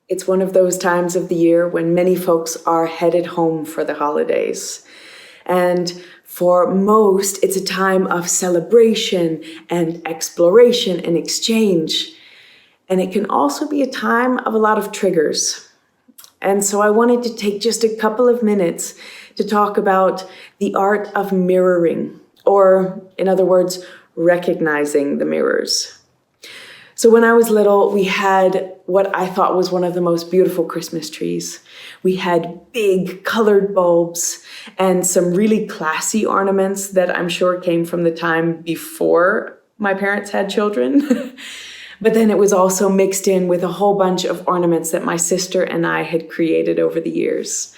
It's one of those times of the year when many folks are headed home for the holidays. And for most, it's a time of celebration and exploration and exchange. And it can also be a time of a lot of triggers. And so I wanted to take just a couple of minutes to talk about the art of mirroring, or in other words, recognizing the mirrors. So when I was little, we had what I thought was one of the most beautiful Christmas trees. We had big colored bulbs and some really classy ornaments that I'm sure came from the time before my parents had children. But then it was also mixed in with a whole bunch of ornaments that my sister and I had created over the years.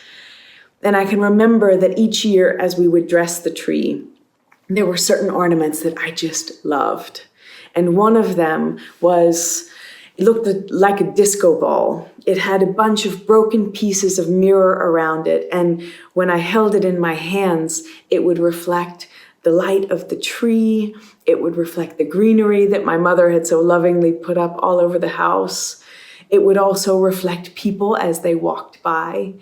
And I can remember that each year as we would dress the tree, there were certain ornaments that I just loved. And one of them it looked like a disco ball. It had a bunch of broken pieces of mirror around it. And when I held it in my hands, it would reflect the light of the tree. It would reflect the greenery that my mother had so lovingly put up all over the house. It would also reflect people as they walked by.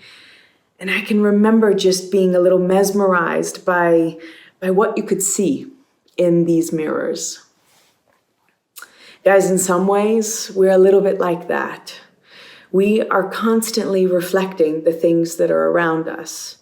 And I can remember just being a little mesmerized by what you could see in these mirrors. Guys, in some ways, we're a little bit like that. We are constantly reflecting the things that are around us.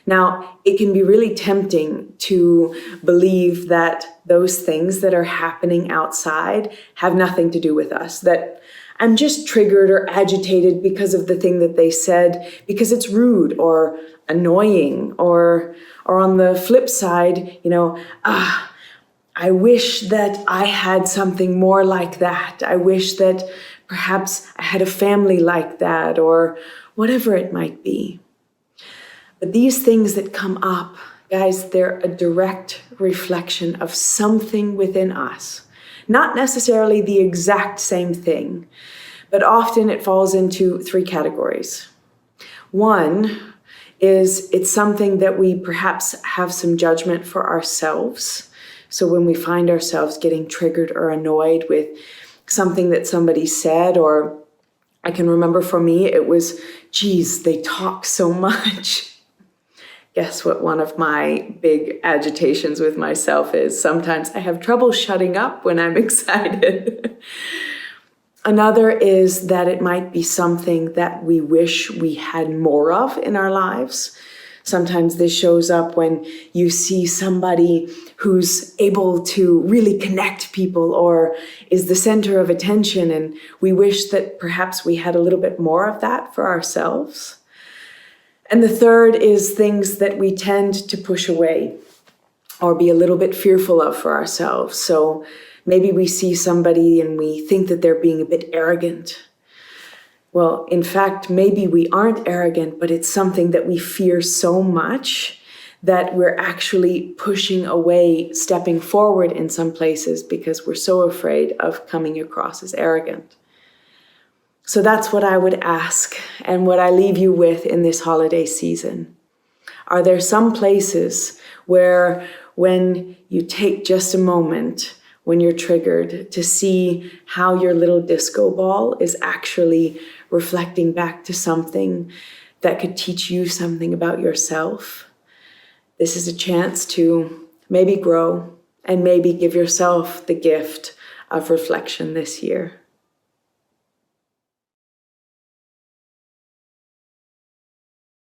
Now, it can be really tempting to believe that those things that are happening outside have nothing to do with us, that I'm just triggered or agitated because of the thing that they said, because it's rude or annoying, or on the flip side, I wish that I had something more like that. I wish that perhaps I had a family like that, or whatever it might be. But these things that come up, guys, they're a direct reflection of something within us. Not necessarily the exact same thing, but often it falls into three categories. One is it's something that we perhaps have some judgment for ourselves. So when we find ourselves getting triggered or annoyed with something that somebody said, or I can remember for me, it was, geez, they talk so much. Guess what one of my big agitations with myself is? Sometimes I have trouble shutting up when I'm excited. Another is that it might be something that we wish we had more of in our lives. Sometimes this shows up when you see somebody who's able to really connect people or is the center of attention, and we wish that perhaps we had a little bit more of that for ourselves. And the third is things that we tend to push away or be a little bit fearful of for ourselves. So maybe we see somebody and we think that they're being a bit arrogant. Well, in fact, maybe we aren't arrogant, but it's something that we fear so much that we're actually pushing away, stepping forward in some places because we're so afraid of coming across as arrogant. So that's what I would ask and what I leave you with in this holiday season. Are there some places where when you take just a moment, when you're triggered, to see how your little disco ball is actually reflecting back to something that could teach you something about yourself? This is a chance to maybe grow and maybe give yourself the gift of reflection this year.